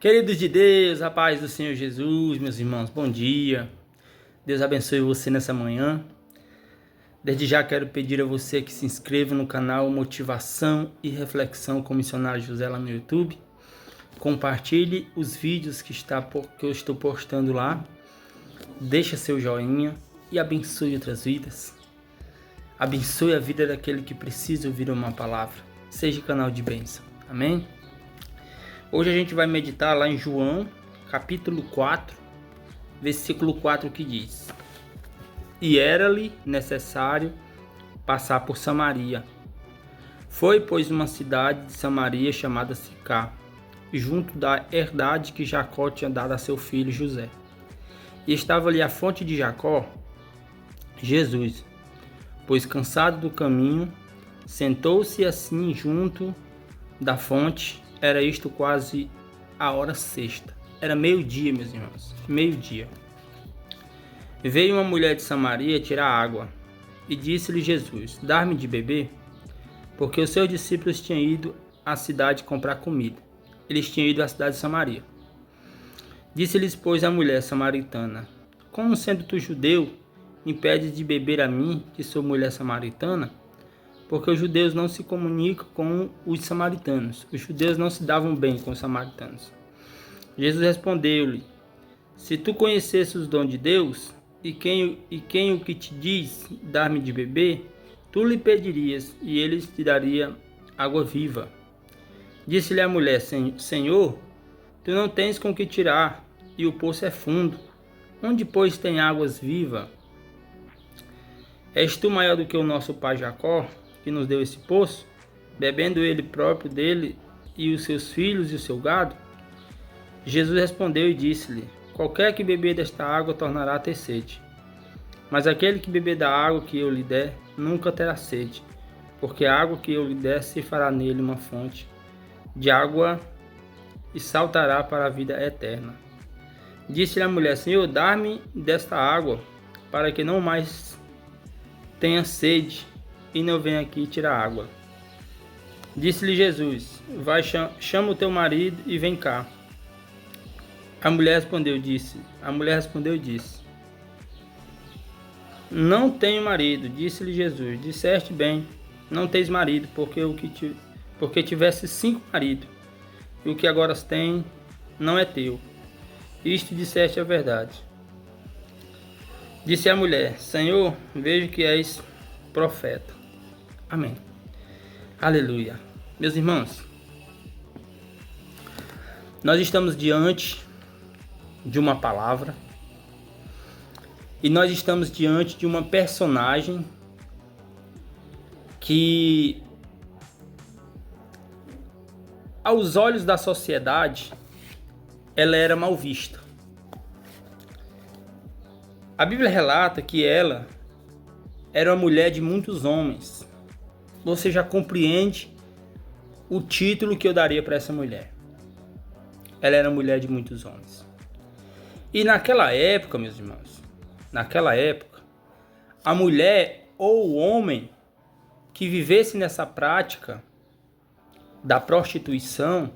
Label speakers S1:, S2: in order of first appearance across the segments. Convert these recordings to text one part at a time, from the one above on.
S1: Queridos de Deus, a paz do Senhor Jesus, meus irmãos, bom dia. Deus abençoe você nessa manhã. Desde já quero pedir a você que se inscreva no canal Motivação e Reflexão com o Missionário José lá no YouTube. Compartilhe os vídeos que eu estou postando lá. Deixa seu joinha e abençoe outras vidas. Abençoe a vida daquele que precisa ouvir uma palavra. Seja canal de bênção. Amém? Hoje a gente vai meditar lá em João, capítulo 4, versículo 4, que diz: E era-lhe necessário passar por Samaria. Foi, pois, uma cidade de Samaria chamada Sicá, junto da herdade que Jacó tinha dado a seu filho José. E estava ali a fonte de Jacó. Jesus, pois cansado do caminho, sentou-se assim junto da fonte. Era isto quase a hora sexta. Era meio-dia, meus irmãos. Meio-dia. Veio uma mulher de Samaria tirar água. E disse-lhe Jesus: Dar-me de beber? Porque os seus discípulos tinham ido à cidade comprar comida. Eles tinham ido à cidade de Samaria. Disse-lhes, pois, a mulher samaritana: Como sendo tu judeu, impedes de beber a mim, que sou mulher samaritana? Porque os judeus não se comunicam com os samaritanos. Os judeus não se davam bem com os samaritanos. Jesus respondeu-lhe: Se tu conhecesses os dons de Deus, e quem o que te diz dar-me de beber, tu lhe pedirias, e ele te daria água viva. Disse-lhe a mulher: Senhor, tu não tens com que tirar, e o poço é fundo. Onde, pois, tem águas vivas? És tu maior do que o nosso pai Jacó, que nos deu esse poço, bebendo ele próprio dele e os seus filhos e o seu gado? Jesus respondeu e disse-lhe: Qualquer que beber desta água tornará a ter sede. Mas aquele que beber da água que eu lhe der, nunca terá sede, porque a água que eu lhe der se fará nele uma fonte de água e saltará para a vida eterna. Disse-lhe a mulher: Senhor, dá-me desta água, para que não mais tenha sede, e não venha aqui tirar água. Disse-lhe Jesus: Vai, chama o teu marido e vem cá. A mulher respondeu e disse: Não tenho marido. Disse-lhe Jesus: Disseste bem, não tens marido, porque tivesse 5 maridos, e o que agora tem não é teu. Isto disseste a verdade. Disse a mulher: Senhor, vejo que és profeta. Amém. Aleluia. Meus irmãos, nós estamos diante de uma palavra e nós estamos diante de uma personagem que, aos olhos da sociedade, ela era mal vista. A Bíblia relata que ela era uma mulher de muitos homens. Você já compreende o título que eu daria para essa mulher. Ela era mulher de muitos homens. E naquela época, meus irmãos, a mulher ou o homem que vivesse nessa prática da prostituição,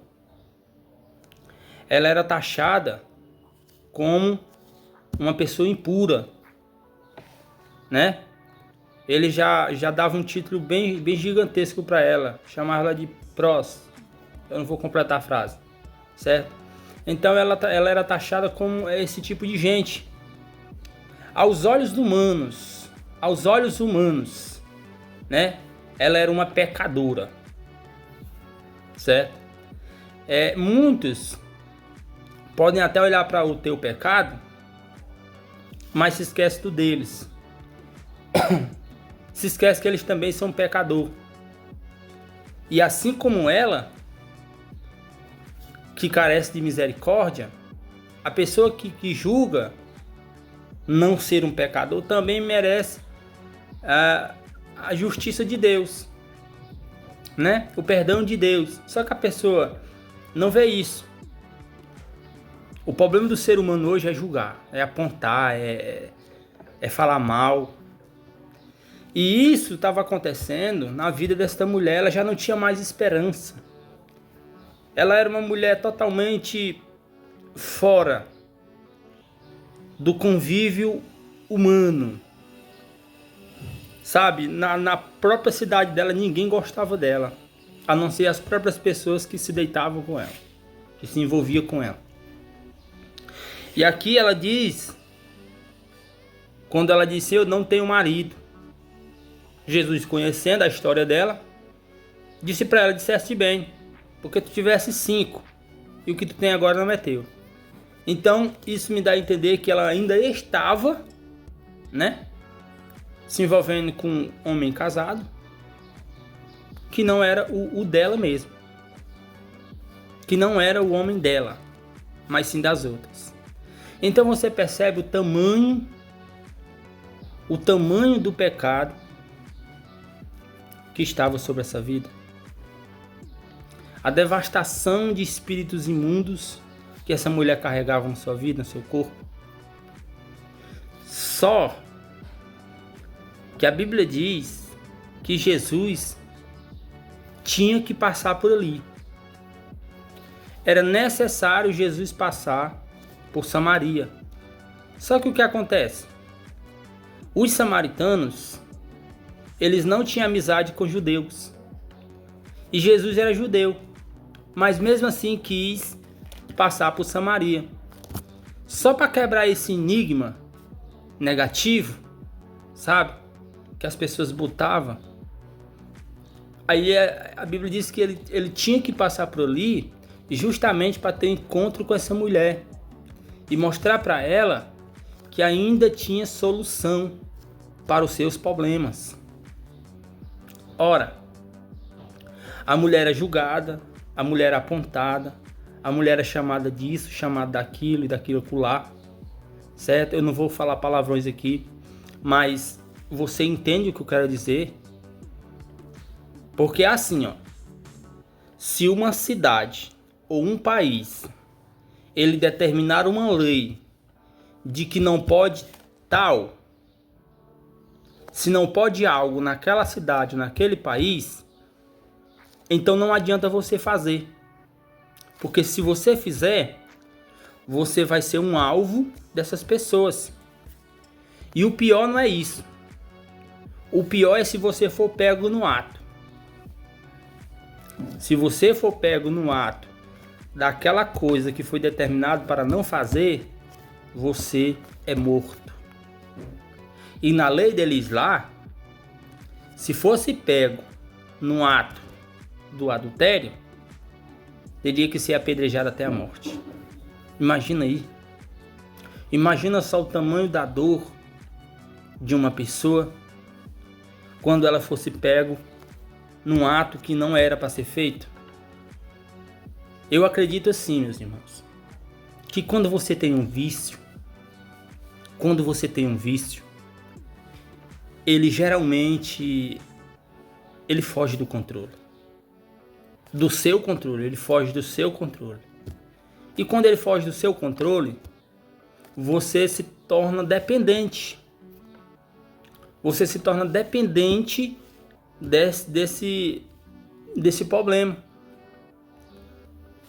S1: ela era taxada como uma pessoa impura, né? Ele já dava um título bem gigantesco para ela, chamava ela de pros. Eu não vou completar a frase, certo? Então ela era taxada como esse tipo de gente. Aos olhos humanos, né? Ela era uma pecadora, certo? Muitos podem até olhar para o teu pecado, mas se esquece do deles. Se esquece que eles também são pecador. E assim como ela, que carece de misericórdia, a pessoa que julga não ser um pecador também merece a justiça de Deus, né? O perdão de Deus. Só que a pessoa não vê isso. O problema do ser humano hoje é julgar, é apontar, é falar mal. E isso estava acontecendo na vida desta mulher. Ela já não tinha mais esperança. Ela era uma mulher totalmente fora do convívio humano. Sabe, na própria cidade dela ninguém gostava dela, a não ser as próprias pessoas que se deitavam com ela, que se envolviam com ela. E aqui ela diz, quando ela disse, eu não tenho marido, Jesus, conhecendo a história dela, disse para ela, disseste bem, porque tu tivesse 5, e o que tu tem agora não é teu. Então, isso me dá a entender que ela ainda estava, né, se envolvendo com um homem casado, que não era o dela mesmo. Que não era o homem dela, mas sim das outras. Então você percebe o tamanho do pecado que estava sobre essa vida. A devastação de espíritos imundos que essa mulher carregava na sua vida, no seu corpo. Só que a Bíblia diz que Jesus tinha que passar por ali. Era necessário Jesus passar por Samaria. Só que o que acontece? Os samaritanos, eles não tinham amizade com judeus. E Jesus era judeu, mas mesmo assim quis passar por Samaria. Só para quebrar esse enigma negativo, sabe? Que as pessoas botavam. Aí a Bíblia diz que ele tinha que passar por ali justamente para ter encontro com essa mulher e mostrar para ela que ainda tinha solução para os seus problemas. Ora, a mulher era julgada, a mulher era apontada, a mulher era chamada disso, chamada daquilo e daquilo acolá, certo? Eu não vou falar palavrões aqui, mas você entende o que eu quero dizer? Porque é assim, ó, se uma cidade ou um país, ele determinar uma lei de que não pode tal, se não pode algo naquela cidade, naquele país, então não adianta você fazer. Porque se você fizer, você vai ser um alvo dessas pessoas. E o pior não é isso. O pior é se você for pego no ato. Se você for pego no ato daquela coisa que foi determinado para não fazer, você é morto. E na lei deles lá, se fosse pego no ato do adultério, teria que ser apedrejado até a morte. Imagina aí. Imagina só o tamanho da dor de uma pessoa quando ela fosse pego num ato que não era para ser feito. Eu acredito assim, meus irmãos, que quando você tem um vício, ele geralmente foge do controle. Do seu controle, ele foge do seu controle. E quando ele foge do seu controle, você se torna dependente. Você se torna dependente desse problema,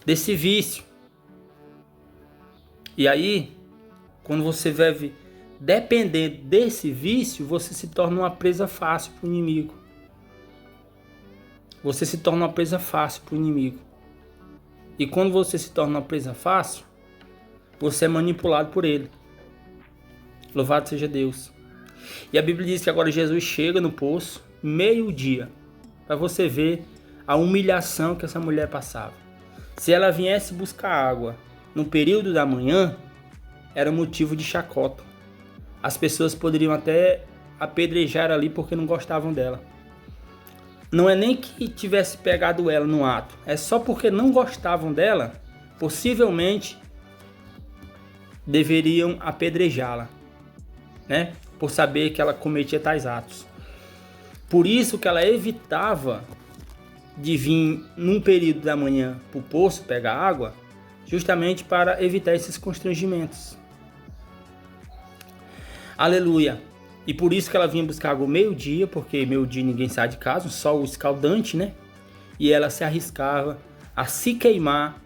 S1: desse vício. E aí, quando você vive dependendo desse vício, você se torna uma presa fácil para o inimigo. Você se torna uma presa fácil para o inimigo. E quando você se torna uma presa fácil, você é manipulado por ele. Louvado seja Deus. E a Bíblia diz que agora Jesus chega no poço, meio-dia, para você ver a humilhação que essa mulher passava. Se ela viesse buscar água no período da manhã, era motivo de chacota. As pessoas poderiam até apedrejar ali porque não gostavam dela. Não é nem que tivesse pegado ela no ato, é só porque não gostavam dela, possivelmente deveriam apedrejá-la, né? Por saber que ela cometia tais atos. Por isso que ela evitava de vir num período da manhã para o poço pegar água, justamente para evitar esses constrangimentos. Aleluia! E por isso que ela vinha buscar água meio-dia, porque meio-dia ninguém sai de casa, um sol escaldante, né? E ela se arriscava a se queimar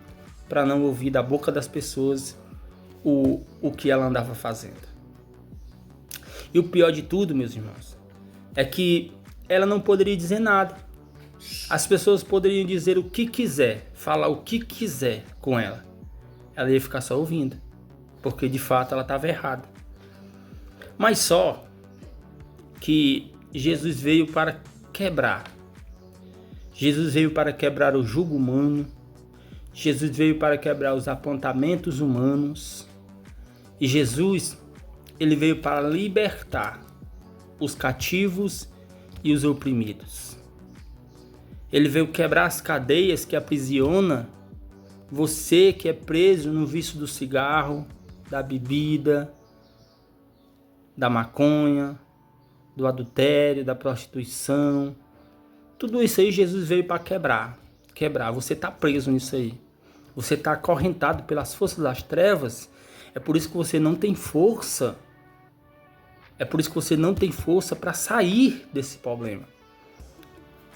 S1: para não ouvir da boca das pessoas o que ela andava fazendo. E o pior de tudo, meus irmãos, é que ela não poderia dizer nada. As pessoas poderiam dizer o que quiser, falar o que quiser com ela. Ela ia ficar só ouvindo, porque de fato ela estava errada. Mas só que Jesus veio para quebrar. Jesus veio para quebrar o jugo humano. Jesus veio para quebrar os apontamentos humanos. E Jesus, ele veio para libertar os cativos e os oprimidos. Ele veio quebrar as cadeias que aprisiona você que é preso no vício do cigarro, da bebida, da maconha, do adultério, da prostituição. Tudo isso aí Jesus veio para quebrar. Você está preso nisso aí. Você está acorrentado pelas forças das trevas. É por isso que você não tem força. É por isso que você não tem força para sair desse problema.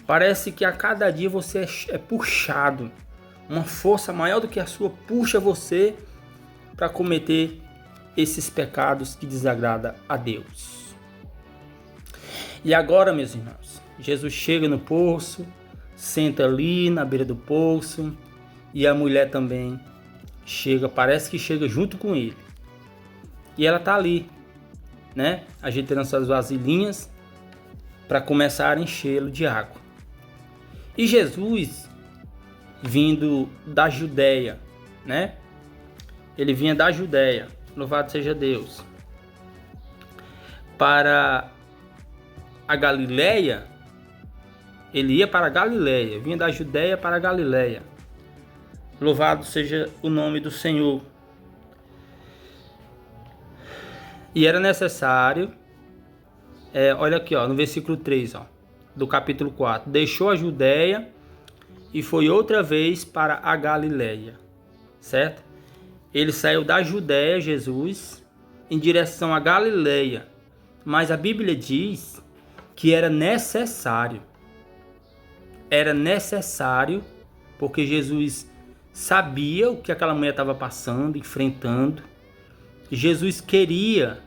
S1: Parece que a cada dia você é puxado. Uma força maior do que a sua puxa você para cometer esses pecados que desagradam a Deus. E agora, meus irmãos, Jesus chega no poço, senta ali na beira do poço, e a mulher também chega, parece que chega junto com ele. E ela tá ali, né, ajeitando suas vasilhinhas para começar a enchê-lo de água. E Jesus, vindo da Judéia, né? Ele vinha da Judéia, louvado seja Deus, para a Galileia. Ele ia para a Galileia, vinha da Judéia para a Galileia. Louvado seja o nome do Senhor. E era necessário, olha aqui, ó, no versículo 3, ó, do capítulo 4. Deixou a Judéia e foi outra vez para a Galileia, certo? Ele saiu da Judéia, Jesus, em direção à Galileia. Mas a Bíblia diz que era necessário. Era necessário, porque Jesus sabia o que aquela mulher estava passando, enfrentando. Jesus queria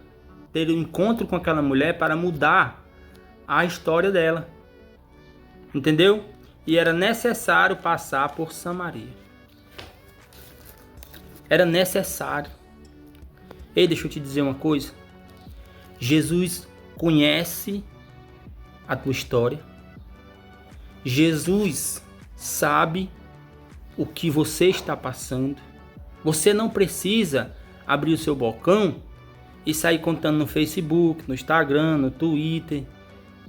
S1: ter um encontro com aquela mulher para mudar a história dela. Entendeu? E era necessário passar por Samaria. Era necessário. Ei, deixa eu te dizer uma coisa. Jesus conhece a tua história. Jesus sabe o que você está passando. Você não precisa abrir o seu balcão e sair contando no Facebook, no Instagram, no Twitter,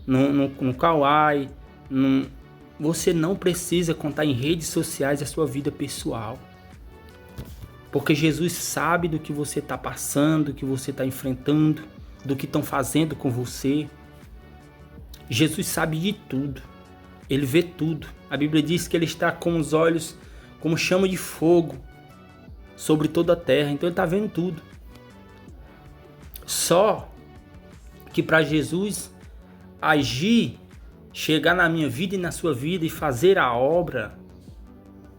S1: no Kawaii. Você não precisa contar em redes sociais a sua vida pessoal. Porque Jesus sabe do que você está passando, do que você está enfrentando, do que estão fazendo com você. Jesus sabe de tudo. Ele vê tudo. A Bíblia diz que ele está com os olhos como chama de fogo sobre toda a terra. Então ele está vendo tudo. Só que para Jesus agir, chegar na minha vida e na sua vida e fazer a obra,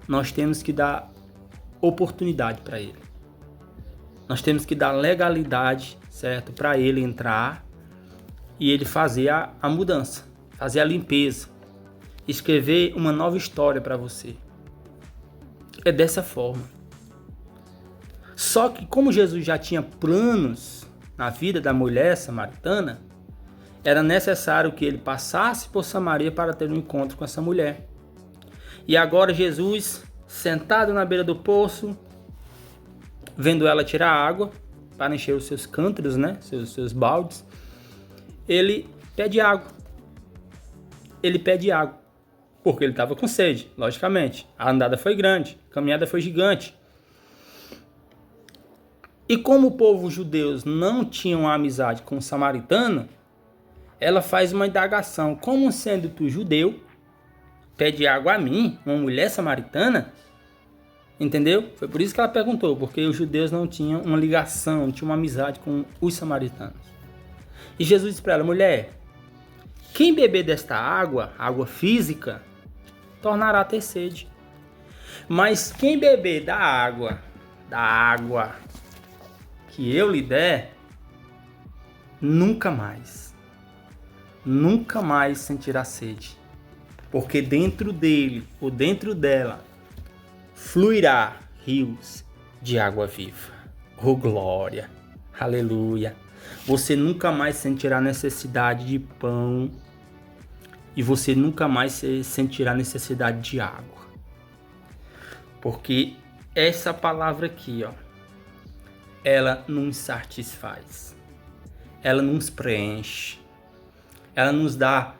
S1: nós temos que dar oportunidade para ele. Nós temos que dar legalidade, certo? Para ele entrar e ele fazer a mudança, fazer a limpeza, escrever uma nova história para você. É dessa forma. Só que como Jesus já tinha planos na vida da mulher samaritana, era necessário que ele passasse por Samaria para ter um encontro com essa mulher. E agora Jesus, sentado na beira do poço, vendo ela tirar água para encher os seus cântaros, né, seus baldes, ele pede água. Ele pede água, porque ele estava com sede, logicamente. A andada foi grande, a caminhada foi gigante. E como o povo judeu não tinha uma amizade com o samaritano, ela faz uma indagação. Como sendo tu judeu, pede água a mim, uma mulher samaritana? Entendeu? Foi por isso que ela perguntou, porque os judeus não tinham uma ligação, não tinham uma amizade com os samaritanos. E Jesus disse para ela: mulher, quem beber desta água, água física, tornará a ter sede. Mas quem beber da água que eu lhe der, nunca mais sentirá sede. Porque dentro dele ou dentro dela fluirá rios de água viva. Oh glória, aleluia. Você nunca mais sentirá necessidade de pão e você nunca mais sentirá necessidade de água. Porque essa palavra aqui, ó, ela nos satisfaz. Ela nos preenche. Ela nos dá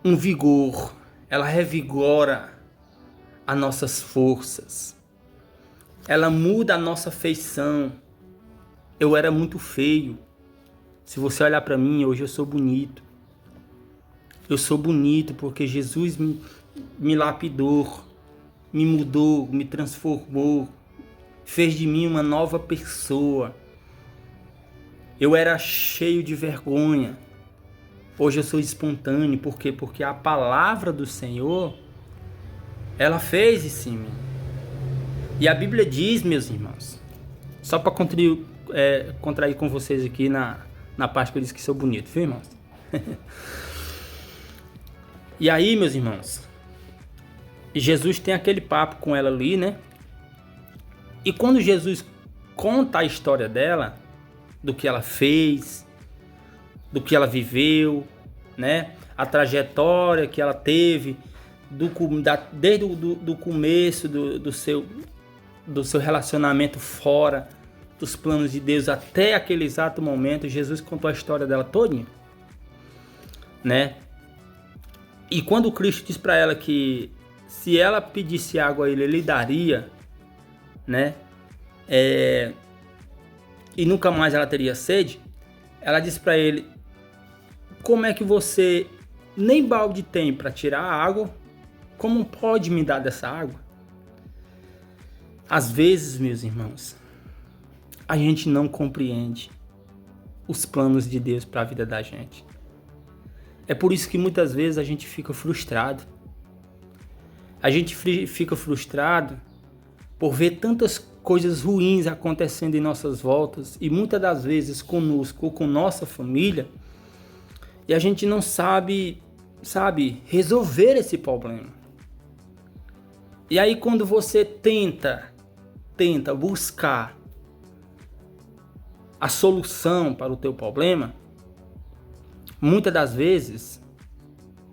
S1: um vigor. Ela revigora as nossas forças. Ela muda a nossa feição. Eu era muito feio. Se você olhar para mim, hoje eu sou bonito. Eu sou bonito porque Jesus me lapidou, me mudou, me transformou, fez de mim uma nova pessoa. Eu era cheio de vergonha. Hoje eu sou espontâneo. Por quê? Porque a palavra do Senhor, ela fez isso em mim. E a Bíblia diz, meus irmãos, só para contrair com vocês aqui na parte que eu disse que sou bonito, viu, irmãos? E aí, meus irmãos, Jesus tem aquele papo com ela ali, né? E quando Jesus conta a história dela, do que ela fez, do que ela viveu, né? A trajetória que ela teve, desde o começo do seu relacionamento fora dos planos de Deus até aquele exato momento, Jesus contou a história dela todinha, né? E quando Cristo diz para ela que se ela pedisse água a ele daria, né? E nunca mais ela teria sede, ela disse para ele: como é que você nem balde tem para tirar a água? Como pode me dar dessa água? Às vezes, meus irmãos, a gente não compreende os planos de Deus para a vida da gente. É por isso que muitas vezes a gente fica frustrado. A gente fica frustrado por ver tantas coisas ruins acontecendo em nossas voltas e muitas das vezes conosco ou com nossa família, e a gente não sabe resolver esse problema. E aí quando você tenta buscar a solução para o teu problema, muitas das vezes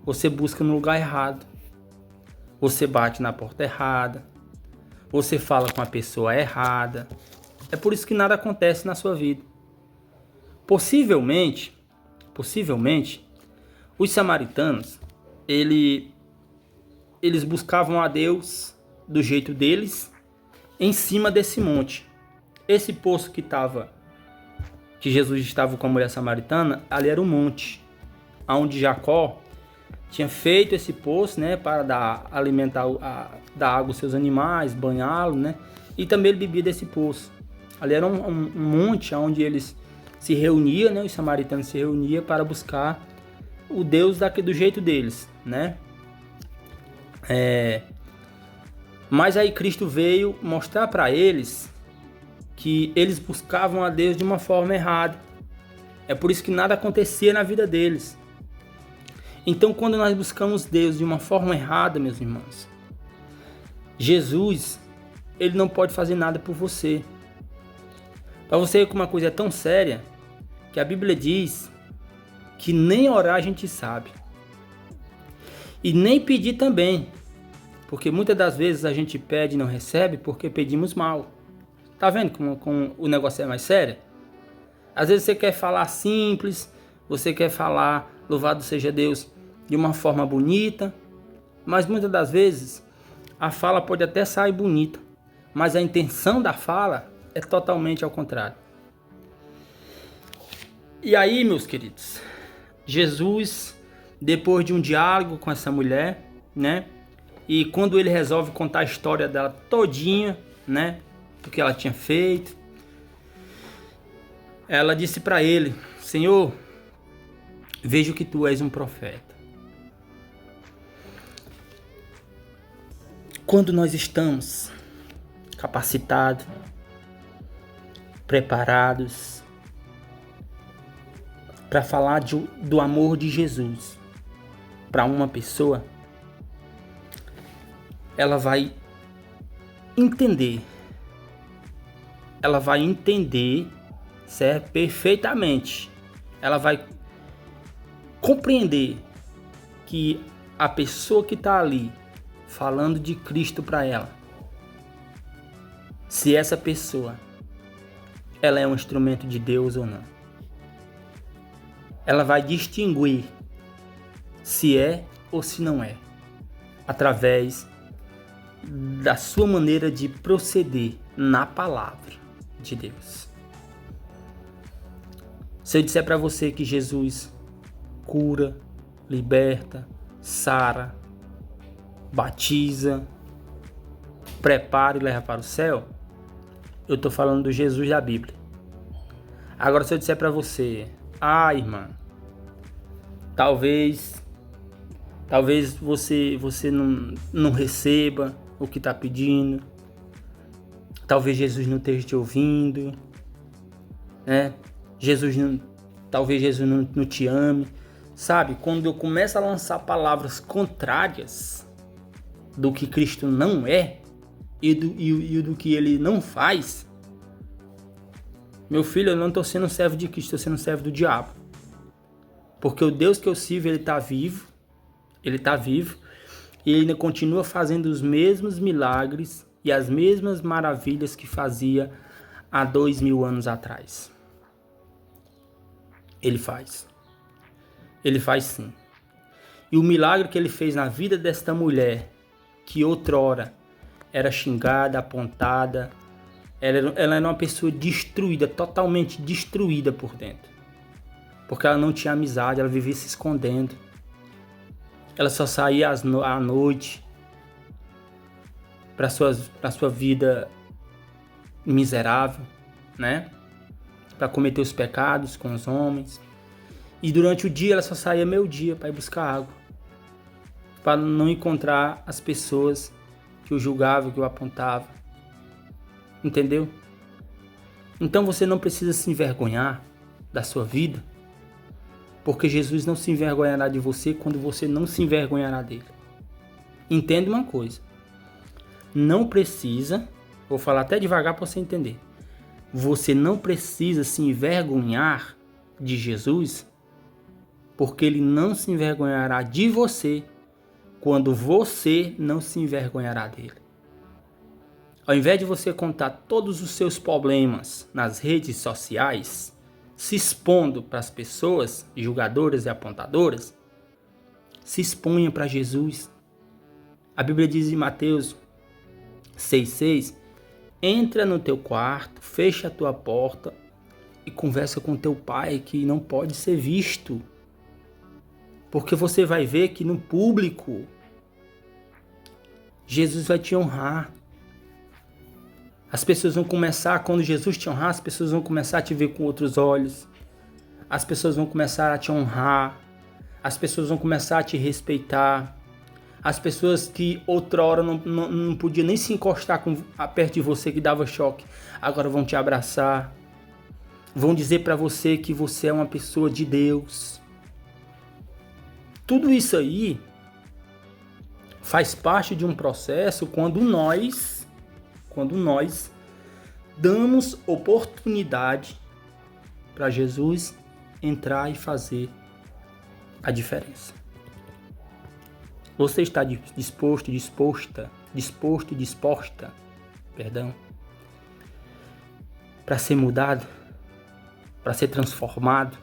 S1: você busca no lugar errado. Você bate na porta errada. Você fala com a pessoa errada. É por isso que nada acontece na sua vida. Possivelmente, os samaritanos, eles buscavam a Deus do jeito deles, em cima desse monte. Esse poço que Jesus estava com a mulher samaritana, ali era um monte, onde Jacó tinha feito esse poço, né, para dar água aos seus animais, banhá-los, né, e também ele bebia desse poço. Ali era um monte onde eles se reuniam, né, os samaritanos se reuniam para buscar o Deus do jeito deles, né. Mas aí Cristo veio mostrar para eles que eles buscavam a Deus de uma forma errada. É por isso que nada acontecia na vida deles. Então, quando nós buscamos Deus de uma forma errada, meus irmãos, Jesus, ele não pode fazer nada por você. Para você ver que uma coisa é tão séria, que a Bíblia diz que nem orar a gente sabe. E nem pedir também. Porque muitas das vezes a gente pede e não recebe porque pedimos mal. Tá vendo como o negócio é mais sério? Às vezes você quer falar simples, você quer falar louvado seja Deus de uma forma bonita, mas muitas das vezes a fala pode até sair bonita, mas a intenção da fala é totalmente ao contrário. E aí, meus queridos, Jesus, depois de um diálogo com essa mulher, né? E quando ele resolve contar a história dela todinha, né? Do que ela tinha feito, ela disse para ele: Senhor, vejo que tu és um profeta. quando nós estamos capacitados, preparados para falar do amor de Jesus para uma pessoa, ela vai entender, certo? Perfeitamente. Ela vai compreender que a pessoa que está ali falando de Cristo para ela, se essa pessoa ela é um instrumento de Deus ou não. Ela vai distinguir se é ou se não é, através da sua maneira de proceder na palavra de Deus. Se eu disser para você que Jesus cura, liberta, sara, batiza, prepara e leva para o céu, eu estou falando do Jesus da Bíblia. Agora, se eu disser para você, irmã, talvez você não receba o que está pedindo, talvez Jesus não esteja te ouvindo, né? Talvez Jesus não te ame. Sabe, quando eu começo a lançar palavras contrárias do que Cristo não é e do que ele não faz, meu filho, eu não estou sendo servo de Cristo, estou sendo servo do diabo. Porque o Deus que eu sirvo, ele está vivo, e ele ainda continua fazendo os mesmos milagres e as mesmas maravilhas que fazia há 2000 anos atrás. Ele faz sim. E o milagre que ele fez na vida desta mulher, que outrora era xingada, apontada, ela era uma pessoa destruída, totalmente destruída por dentro. Porque ela não tinha amizade, ela vivia se escondendo. Ela só saía à noite para sua vida miserável, né? Para cometer os pecados com os homens. E durante o dia ela só saía meio-dia para ir buscar água, para não encontrar as pessoas que o julgavam, que o apontavam. Entendeu? Então você não precisa se envergonhar da sua vida, porque Jesus não se envergonhará de você quando você não se envergonhará dele. Entende uma coisa? Não precisa, vou falar até devagar para você entender. Você não precisa se envergonhar de Jesus, porque ele não se envergonhará de você quando você não se envergonhará dele. Ao invés de você contar todos os seus problemas nas redes sociais, se expondo para as pessoas julgadoras e apontadoras, se exponha para Jesus. A Bíblia diz em Mateus 6,6: entra no teu quarto, fecha a tua porta e conversa com teu pai, que não pode ser visto. Porque você vai ver que no público Jesus vai te honrar. As pessoas vão começar, quando Jesus te honrar, as pessoas vão começar a te ver com outros olhos. As pessoas vão começar a te honrar. As pessoas vão começar a te respeitar. As pessoas que outrora não podiam nem se encostar perto de você, que dava choque, agora vão te abraçar. Vão dizer para você que você é uma pessoa de Deus. Tudo isso aí faz parte de um processo quando nós damos oportunidade para Jesus entrar e fazer a diferença. Você está disposta, para ser mudado, para ser transformado,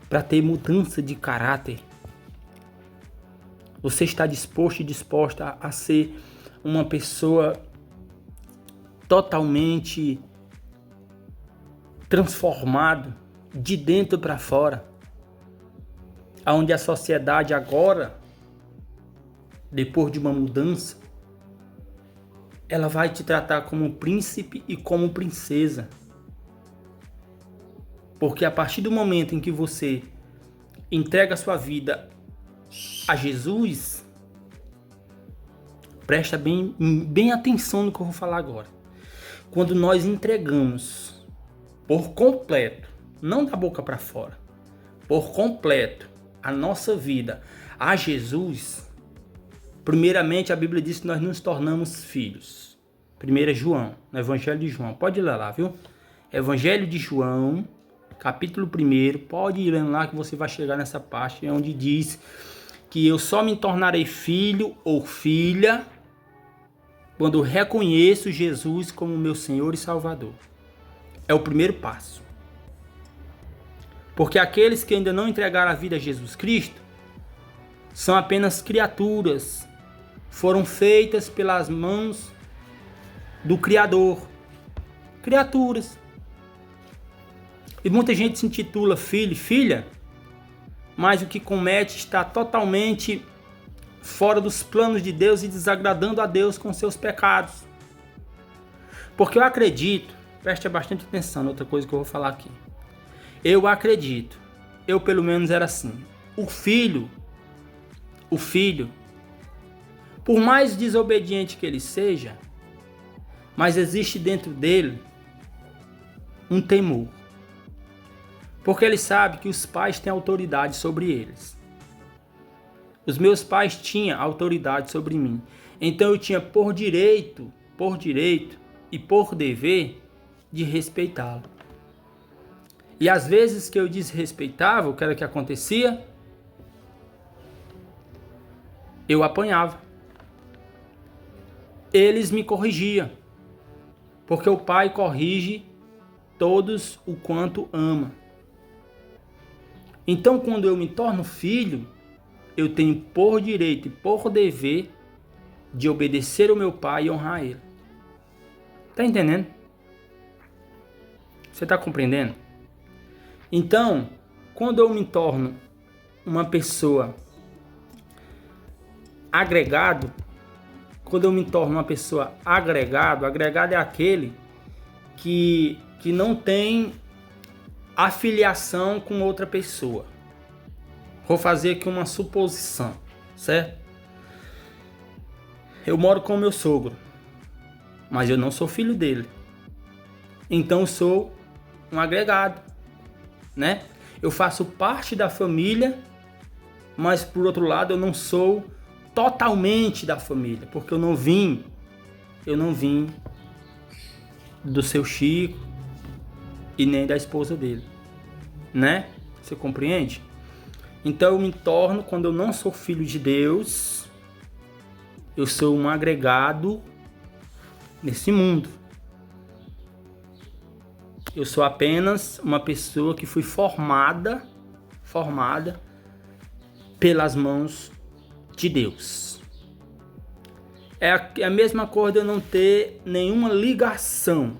S1: para ter mudança de caráter? Você está disposto e disposta a ser uma pessoa totalmente transformado de dentro para fora, onde a sociedade agora, depois de uma mudança, ela vai te tratar como príncipe e como princesa? Porque a partir do momento em que você entrega a sua vida a Jesus, Presta bem atenção no que eu vou falar agora. Quando nós entregamos por completo, não da boca para fora, por completo, a nossa vida a Jesus, primeiramente a Bíblia diz que nós nos tornamos filhos. 1 João, no Evangelho de João, pode ir lá, viu? Evangelho de João, capítulo 1, pode ir lá que você vai chegar nessa parte onde diz que eu só me tornarei filho ou filha quando reconheço Jesus como meu Senhor e Salvador. É o primeiro passo. Porque aqueles que ainda não entregaram a vida a Jesus Cristo são apenas criaturas, foram feitas pelas mãos do Criador. Criaturas. E muita gente se intitula filho e filha, mas o que comete está totalmente fora dos planos de Deus e desagradando a Deus com seus pecados. Porque eu acredito, preste bastante atenção, outra coisa que eu vou falar aqui. Eu acredito, eu pelo menos era assim, o filho, por mais desobediente que ele seja, mas existe dentro dele um temor. Porque ele sabe que os pais têm autoridade sobre eles. Os meus pais tinham autoridade sobre mim. Então eu tinha por direito e por dever de respeitá-lo. E às vezes que eu desrespeitava, o que era que acontecia? Eu apanhava. Eles me corrigiam. Porque o pai corrige todos o quanto ama. Então, quando eu me torno filho, eu tenho por direito e por dever de obedecer ao meu pai e honrar ele. Tá entendendo? Você tá compreendendo? Então, quando eu me torno uma pessoa agregado, agregado é aquele que não tem afiliação com outra pessoa. Vou fazer aqui uma suposição, certo? Eu moro com meu sogro, mas eu não sou filho dele. Então eu sou um agregado, né? Eu faço parte da família, mas por outro lado eu não sou totalmente da família, porque eu não vim do seu Chico e nem da esposa dele, né? Você compreende? Então eu me torno, quando eu não sou filho de Deus, eu sou um agregado nesse mundo. Eu sou apenas uma pessoa que foi formada pelas mãos de Deus. É a mesma coisa de eu não ter nenhuma ligação.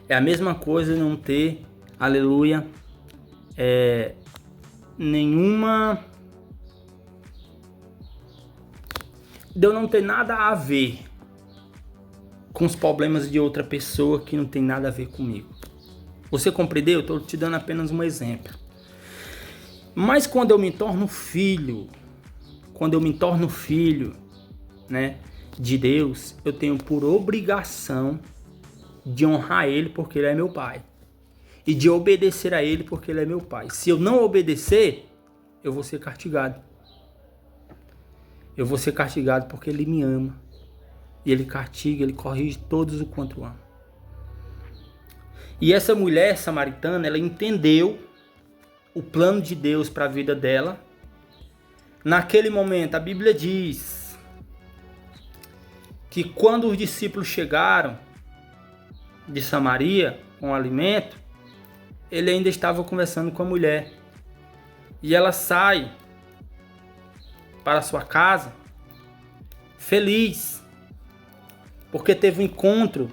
S1: É a mesma coisa de não ter, aleluia, nenhuma... de eu não ter nada a ver com os problemas de outra pessoa que não tem nada a ver comigo. Você compreendeu? Eu estou te dando apenas um exemplo. Mas quando eu me torno filho, né, de Deus, eu tenho por obrigação de honrar Ele porque Ele é meu Pai. E de obedecer a Ele porque Ele é meu Pai. Se eu não obedecer, eu vou ser castigado. Eu vou ser castigado porque Ele me ama. E Ele castiga, Ele corrige todos o quanto ama. E essa mulher samaritana, ela entendeu o plano de Deus para a vida dela. Naquele momento, a Bíblia diz que quando os discípulos chegaram de Samaria com o alimento, ele ainda estava conversando com a mulher. E ela sai para sua casa feliz, porque teve um encontro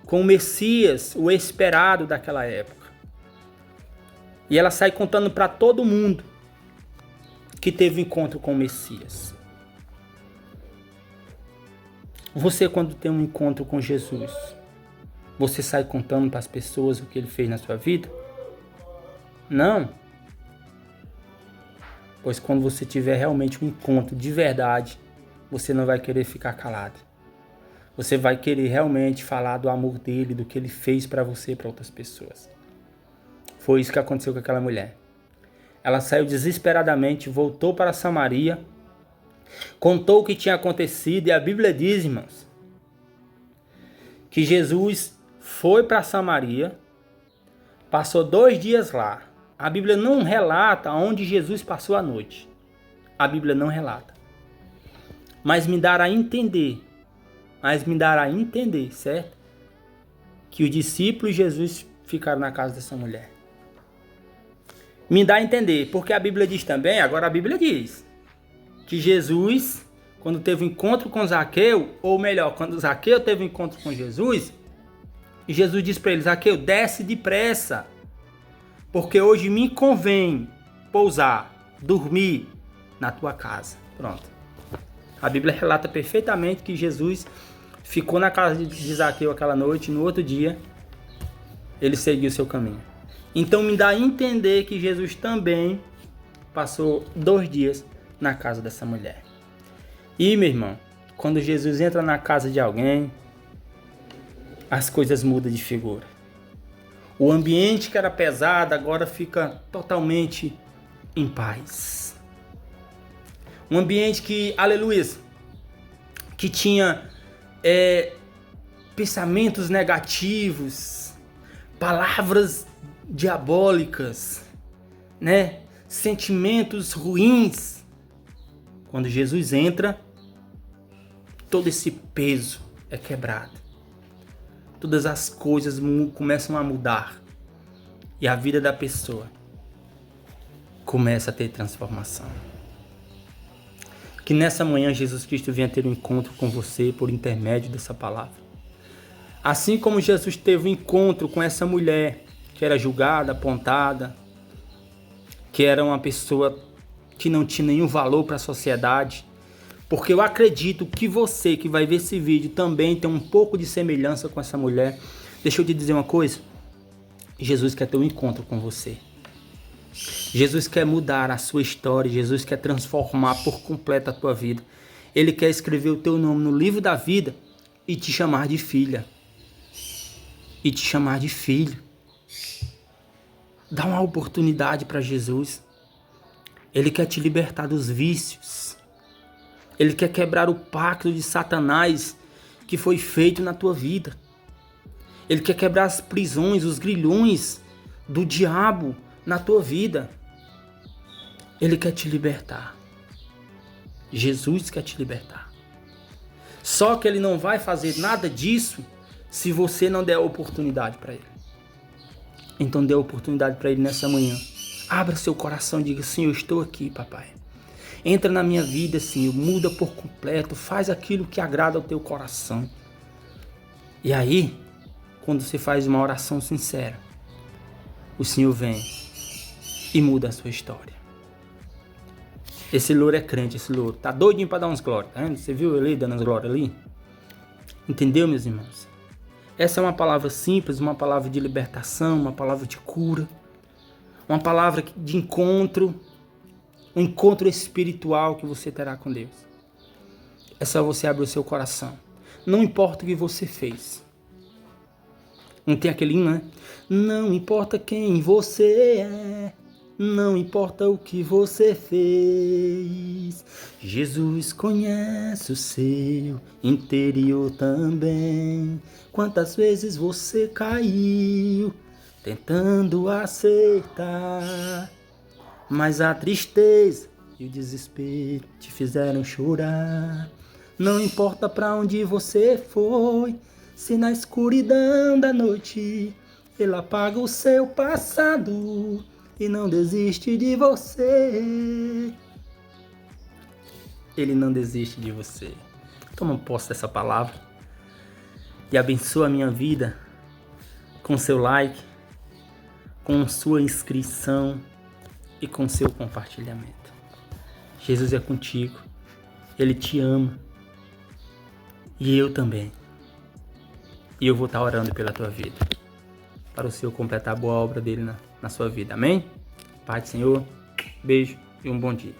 S1: com o Messias, o esperado daquela época. E ela sai contando para todo mundo que teve um encontro com o Messias. Você, quando tem um encontro com Jesus, você sai contando para as pessoas o que Ele fez na sua vida? Não. Pois quando você tiver realmente um encontro de verdade, você não vai querer ficar calado. Você vai querer realmente falar do amor dele, do que ele fez para você e para outras pessoas. Foi isso que aconteceu com aquela mulher. Ela saiu desesperadamente, voltou para Samaria, contou o que tinha acontecido e a Bíblia diz, irmãos, que Jesus foi para Samaria, passou 2 dias lá. A Bíblia não relata onde Jesus passou a noite. A Bíblia não relata. Mas me dará a entender, certo? Que os discípulos de Jesus ficaram na casa dessa mulher. Me dá a entender, porque a Bíblia diz também, agora a Bíblia diz, que Jesus, quando teve um encontro com Zaqueu, ou melhor, quando Zaqueu teve um encontro com Jesus, Jesus disse para ele, Zaqueu, desce depressa, porque hoje me convém pousar, dormir na tua casa. Pronto. A Bíblia relata perfeitamente que Jesus ficou na casa de Zaqueu aquela noite, e no outro dia ele seguiu o seu caminho. Então me dá a entender que Jesus também passou 2 dias na casa dessa mulher. E, meu irmão, quando Jesus entra na casa de alguém, as coisas mudam de figura. O ambiente que era pesado agora fica totalmente em paz. Um ambiente que, aleluia, que tinha pensamentos negativos, palavras diabólicas, né? Sentimentos ruins. Quando Jesus entra, todo esse peso é quebrado. Todas as coisas começam a mudar. E a vida da pessoa começa a ter transformação. Que nessa manhã Jesus Cristo venha ter um encontro com você por intermédio dessa palavra. Assim como Jesus teve um encontro com essa mulher que era julgada, apontada, que era uma pessoa que não tinha nenhum valor para a sociedade, porque eu acredito que você que vai ver esse vídeo também tem um pouco de semelhança com essa mulher. Deixa eu te dizer uma coisa, Jesus quer ter um encontro com você. Jesus quer mudar a sua história, Jesus quer transformar por completo a tua vida. Ele quer escrever o teu nome no livro da vida e te chamar de filha. E te chamar de filho. Dá uma oportunidade para Jesus. Ele quer te libertar dos vícios. Ele quer quebrar o pacto de Satanás que foi feito na tua vida. Ele quer quebrar as prisões, os grilhões do diabo na tua vida. Ele quer te libertar. Jesus quer te libertar. Só que ele não vai fazer nada disso se você não der a oportunidade para ele. Então dê a oportunidade para ele nessa manhã. Abra seu coração e diga, Senhor, eu estou aqui, papai. Entra na minha vida, Senhor, muda por completo, faz aquilo que agrada ao teu coração. E aí, quando você faz uma oração sincera, o Senhor vem e muda a sua história. Esse louro é crente, esse louro. Tá doidinho para dar uns glórias, tá vendo? Você viu ele dando as glórias ali? Entendeu, meus irmãos? Essa é uma palavra simples, uma palavra de libertação, uma palavra de cura, uma palavra de encontro, um encontro espiritual que você terá com Deus. É só você abrir o seu coração. Não importa o que você fez. Não tem aquele hino, né? Não importa quem você é, não importa o que você fez. Jesus conhece o seu interior também. Quantas vezes você caiu tentando acertar, mas a tristeza e o desespero te fizeram chorar. Não importa pra onde você foi, se na escuridão da noite ele apaga o seu passado e não desiste de você. Ele não desiste de você. Toma posse dessa palavra e abençoa a minha vida com seu like, com sua inscrição e com seu compartilhamento. Jesus é contigo, Ele te ama e eu também. E eu vou estar orando pela tua vida, para o Senhor completar a boa obra dele na sua vida. Amém? Pai do Senhor, beijo e um bom dia.